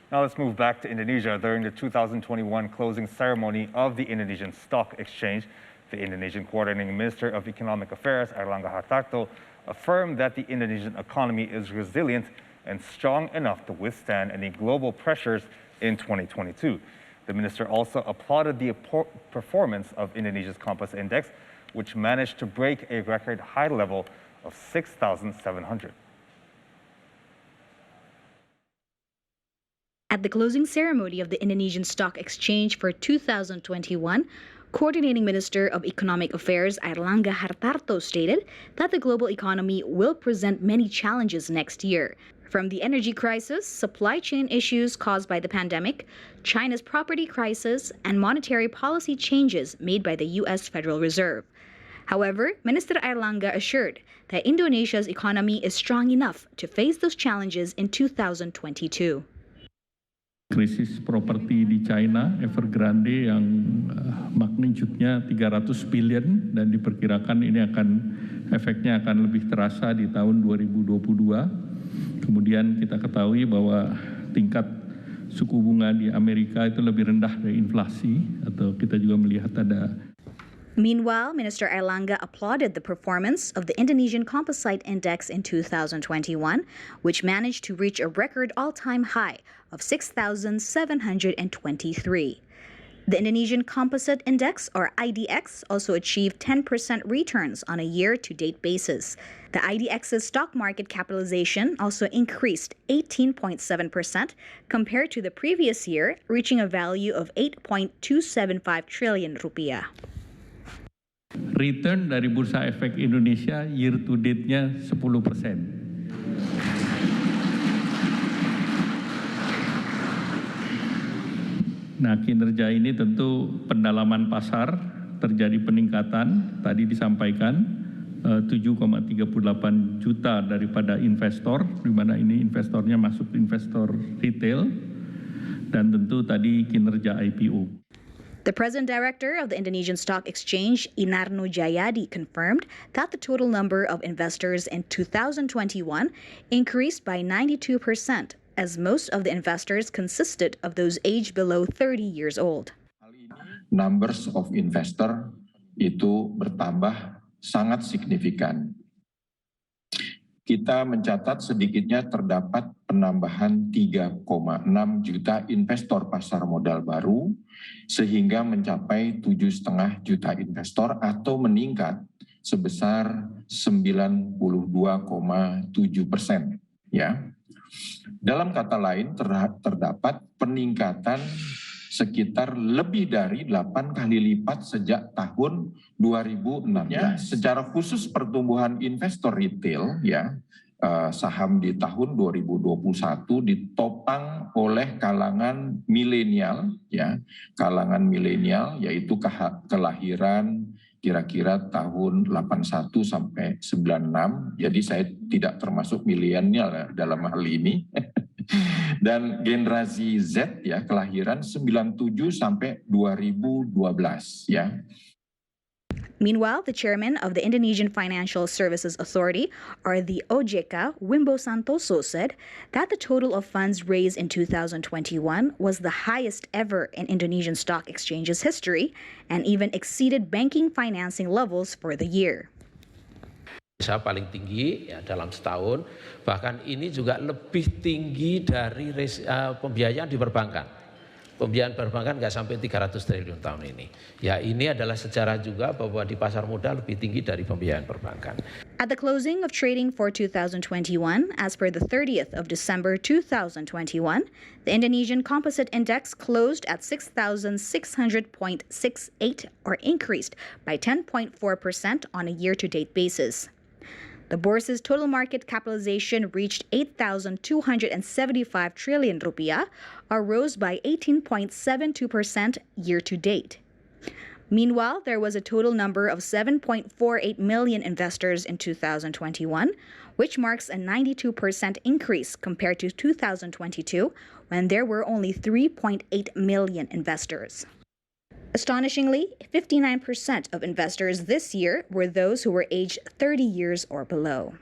Now let's move back to Indonesia. During the 2021 closing ceremony of the Indonesian Stock Exchange, the Indonesian Coordinating Minister of Economic Affairs, Airlangga Hartarto, affirmed that the Indonesian economy is resilient and strong enough to withstand any global pressures in 2022. The minister also applauded the performance of Indonesia's Composite Index, which managed to break a record high level of 6,700. At the closing ceremony of the Indonesian Stock Exchange for 2021, Coordinating Minister of Economic Affairs Airlangga Hartarto stated that the global economy will present many challenges next year, from the energy crisis, supply chain issues caused by the pandemic, China's property crisis, and monetary policy changes made by the U.S. Federal Reserve. However, Minister Airlangga assured that Indonesia's economy is strong enough to face those challenges in 2022. Krisis properti di China, Evergrande yang magnitude-nya 300 billion dan diperkirakan ini efeknya akan lebih terasa di tahun 2022. Kemudian kita ketahui bahwa tingkat suku bunga di Amerika itu lebih rendah dari inflasi, atau kita juga melihat ada. Meanwhile, Minister Airlangga applauded the performance of the Indonesian Composite Index in 2021, which managed to reach a record all-time high of 6,723. The Indonesian Composite Index, or IDX, also achieved 10% returns on a year-to-date basis. The IDX's stock market capitalization also increased 18.7% compared to the previous year, reaching a value of 8.275 trillion rupiah. Return dari Bursa Efek Indonesia year to date-nya 10%. Nah, kinerja ini tentu pendalaman pasar, terjadi peningkatan, tadi disampaikan 7,38 juta daripada investor, di mana ini investornya masuk investor retail, dan tentu tadi kinerja IPO. The President Director of the Indonesian Stock Exchange, Inarno Jayadi, confirmed that the total number of investors in 2021 increased by 92%, as most of the investors consisted of those aged below 30 years old. Numbers of investor itu bertambah sangat signifikan. Kita mencatat sedikitnya terdapat penambahan 3,6 juta investor pasar modal baru, sehingga mencapai 7,5 juta investor atau meningkat sebesar 92,7%. Ya. Dalam kata lain, terdapat peningkatan sekitar lebih dari 8 kali lipat sejak tahun 2016. Secara khusus pertumbuhan investor retail, ya, saham di tahun 2021 ditopang oleh kalangan milenial, ya, kalangan milenial yaitu kelahiran kira-kira tahun 81 sampai 96. Jadi saya tidak termasuk milenial dalam hal ini. Dan generasi Z, ya, kelahiran 97 sampai 2012, ya. Meanwhile, the chairman of the Indonesian Financial Services Authority, or the OJK, Wimbo Santoso, said that the total of funds raised in 2021 was the highest ever in Indonesian Stock Exchange's history and even exceeded banking financing levels for the year. Paling tinggi ya dalam setahun, bahkan ini juga lebih tinggi dari pembiayaan di perbankan. Pembiayaan perbankan nggak sampai 300 triliun tahun ini. Ya, ini adalah sejarah juga bahwa di pasar modal lebih tinggi dari pembiayaan perbankan. At the closing of trading for 2021, as per the 30th of December 2021, the Indonesian Composite Index closed at 6,600.68, or increased by 10.4% on a year-to-date basis. The Bourse's total market capitalization reached 8,275 trillion rupiah, or rose by 18.72% year-to-date. Meanwhile, there was a total number of 7.48 million investors in 2021, which marks a 92% increase compared to 2022, when there were only 3.8 million investors. Astonishingly, 59% of investors this year were those who were aged 30 years or below.